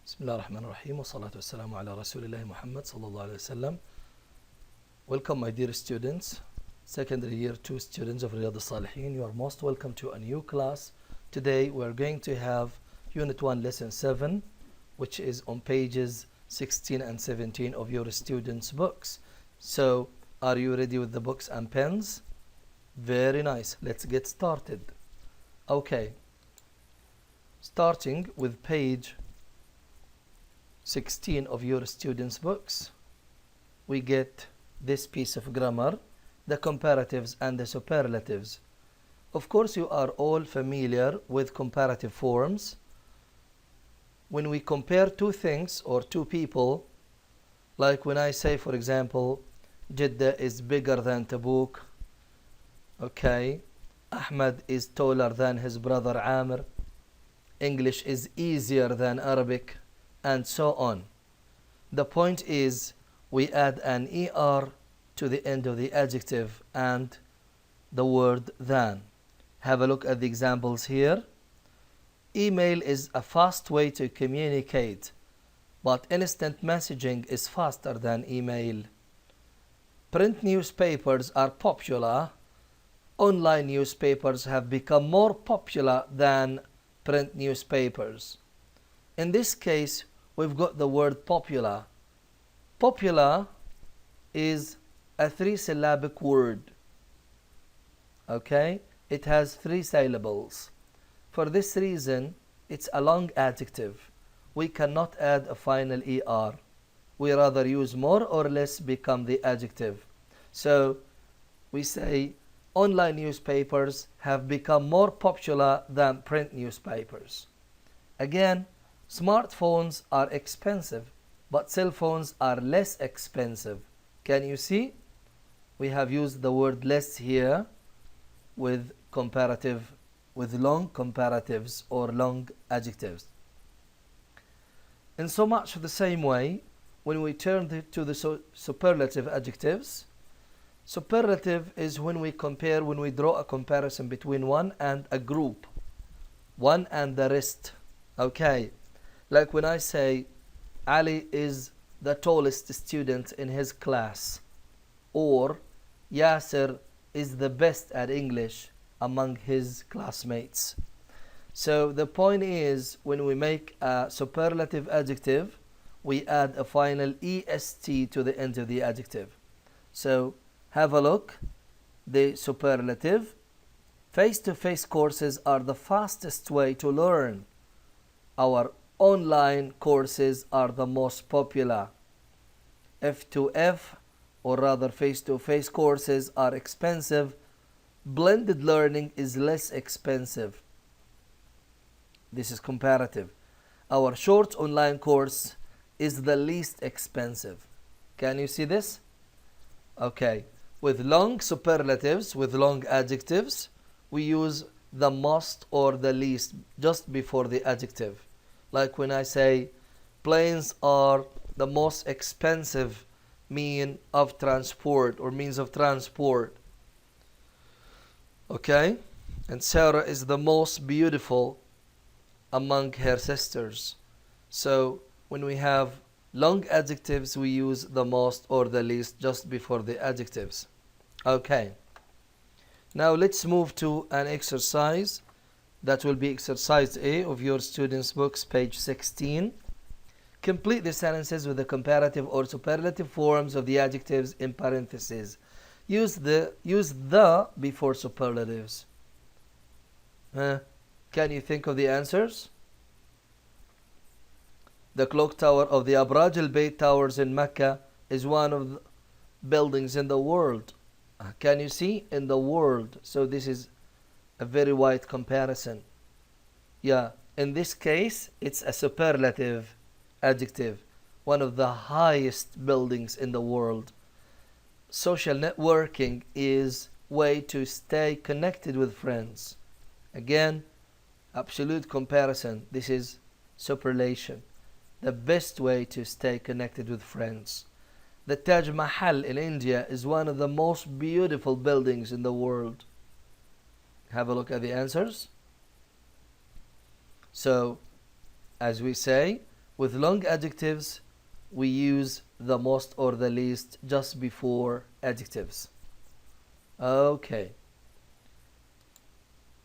بسم الله الرحمن الرحيم والصلاة والسلام على رسول الله محمد صلى الله عليه وسلم. Welcome my dear students, secondary year 2 students of Riyadh al-Salihin. You are most welcome to a new class. Today we are going to have Unit 1 Lesson 7, which is on pages 16 and 17 of your students' books. So, are you ready with the books and pens? Very nice. Let's get started. Okay. Starting with page 16 of your students' books, we get this piece of grammar, the comparatives and the superlatives. Of course, you are all familiar with comparative forms. When we compare two things or two people, like when I say, for example, Jeddah is bigger than Tabuk, okay, Ahmad is taller than his brother Amr, English is easier than Arabic, and so on. The point is, we add an ER to the end of the adjective and the word than. Have a look at the examples here. Email is a fast way to communicate, but instant messaging is faster than email. Print newspapers are popular. Online newspapers have become more popular than print newspapers. In this case, we've got the word popular. Popular is a three-syllabic word. Okay? It has three syllables. For this reason, it's a long adjective. We cannot add a final ER. We rather use more or less become the adjective. So, we say online newspapers have become more popular than print newspapers. Again, smartphones are expensive, but cell phones are less expensive. Can you see? We have used the word less here with comparative, with long comparatives or long adjectives. In so much the same way, when we turn to the superlative adjectives, superlative is when we compare, when we draw a comparison between one and a group, one and the rest. Okay. Like when I say Ali is the tallest student in his class, or Yasser is the best at English among his classmates. So the point is, when we make a superlative adjective, we add a final est to the end of the adjective. So have a look. The superlative. Face-to-face courses are the fastest way to learn. Our online courses are the most popular. F2F, or rather face-to-face courses, are expensive. Blended learning is less expensive. This is comparative. Our short online course is the least expensive. Can you see this? Okay. With long superlatives, with long adjectives, we use the most or the least just before the adjective. Like when I say planes are the most expensive means of transport. Okay? And Sarah is the most beautiful among her sisters. So when we have long adjectives, we use the most or the least just before the adjectives. Okay. Now let's move to an exercise. That will be exercise A of your students' books, page 16. Complete the sentences with the comparative or superlative forms of the adjectives in parentheses. Use the before superlatives. Can you think of the answers? The clock tower of the Abraj al-Bayt towers in Mecca is one of the buildings in the world. Can you see? In the world. So this is a very wide comparison. Yeah, in this case, it's a superlative adjective. One of the highest buildings in the world. Social networking is way to stay connected with friends. Again, absolute comparison. This is superlation. The best way to stay connected with friends. The Taj Mahal in India is one of the most beautiful buildings in the world. Have a look at the answers. So, as we say, With long adjectives, we use the most or the least just before adjectives. Okay.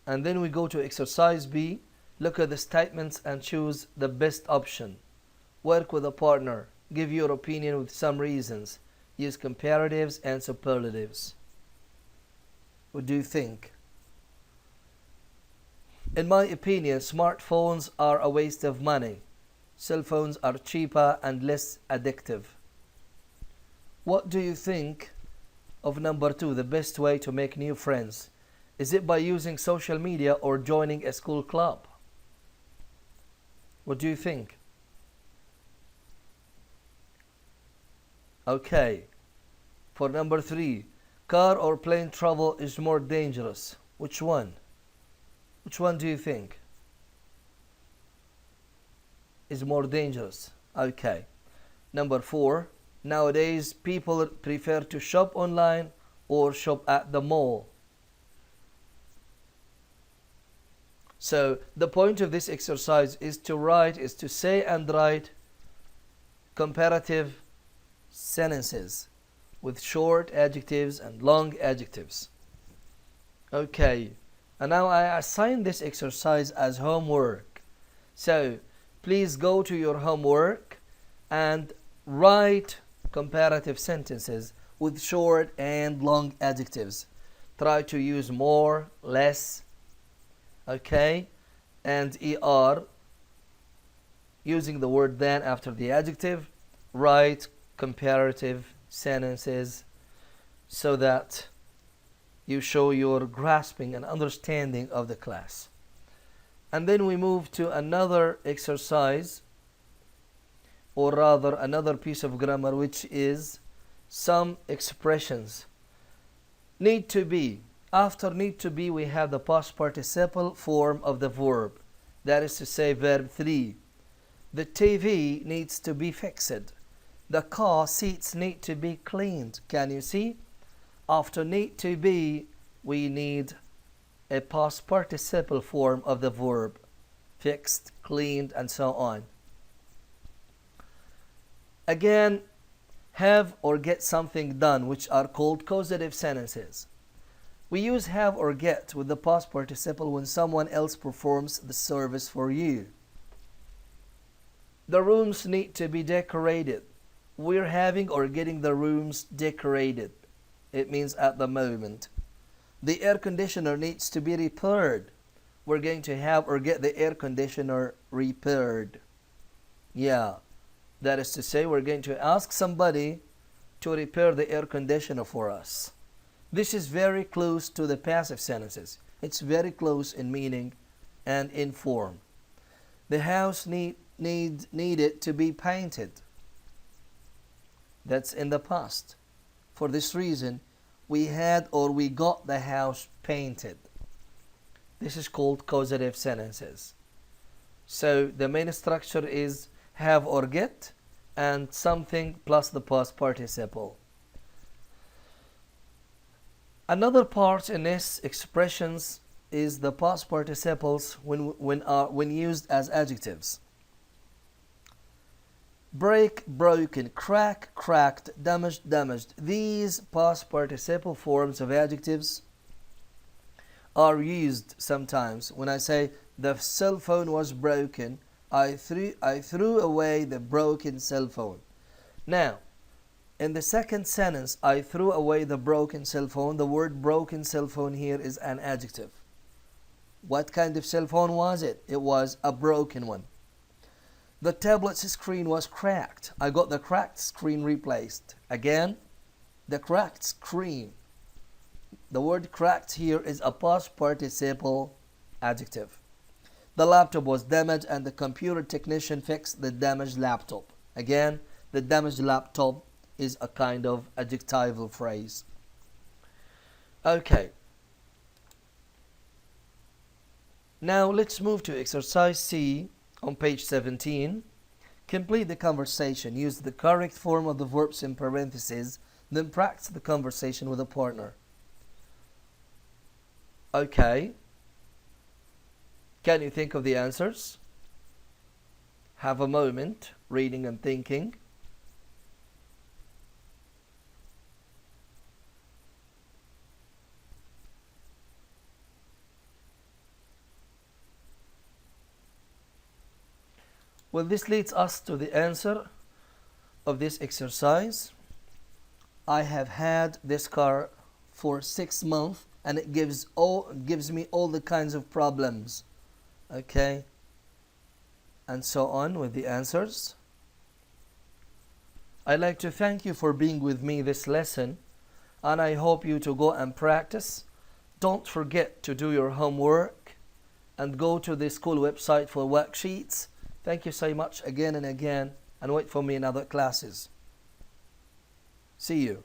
And then we go to exercise B. Look at the statements and choose the best option. Work with a partner. Give your opinion with some reasons. Use comparatives and superlatives. What do you think? In my opinion, smartphones are a waste of money. Cell phones are cheaper and less addictive. What do you think of number 2, the best way to make new friends? Is it by using social media or joining a school club? What do you think? Okay. For number 3, car or plane travel is more dangerous. Which one? Which one do you think is more dangerous? Okay. Number 4, nowadays people prefer to shop online or shop at the mall. So the point of this exercise is to say and write comparative sentences with short adjectives and long adjectives. Okay, and now I assign this exercise as homework. So please go to your homework and write comparative sentences with short and long adjectives. Try to use more, less, okay, and er using the word than after the adjective. Write comparative sentences so that you show your grasping and understanding of the class. And then we move to another exercise, or rather another piece of grammar, which is some expressions. Need to be. After need to be, we have the past participle form of the verb. That is to say, verb 3. The TV needs to be fixed. The car seats need to be cleaned. Can you see? After need to be, we need a past participle form of the verb. Fixed, cleaned, and so on. Again, have or get something done, which are called causative sentences. We use have or get with the past participle when someone else performs the service for you. The rooms need to be decorated. We're having or getting the rooms decorated. It means at the moment. The air conditioner needs to be repaired. We're going to have or get the air conditioner repaired. Yeah, that is to say, we're going to ask somebody to repair the air conditioner for us. This is very close to the passive sentences. It's very close in meaning and in form. The house needed to be painted. That's in the past. For this reason, we had or we got the house painted. This is called causative sentences. So the main structure is have or get and something plus the past participle. Another part in this expressions is the past participles when used as adjectives. Break, broken, crack, cracked, damaged, damaged. These past participle forms of adjectives are used sometimes. When I say the cell phone was broken, I threw away the broken cell phone. Now, in the second sentence, I threw away the broken cell phone. The word broken cell phone here is an adjective. What kind of cell phone was it? It was a broken one. The tablet's screen was cracked. I got the cracked screen replaced. Again, the cracked screen. The word cracked here is a past participle adjective. The laptop was damaged and the computer technician fixed the damaged laptop. Again, the damaged laptop is a kind of adjectival phrase. Okay. Now let's move to exercise C on page 17. Complete the conversation. Use the correct form of the verbs in parentheses, then practice the conversation with a partner. Okay. Can you think of the answers? have a moment reading and thinking. Well, this leads us to the answer of this exercise. I have had this car for 6 months and it gives me all the kinds of problems. Okay? And so on with the answers. I'd like to thank you for being with me this lesson, and I hope you to go and practice. Don't forget to do your homework and go to the school website for worksheets. Thank you so much again and again, and wait for me in other classes. See you.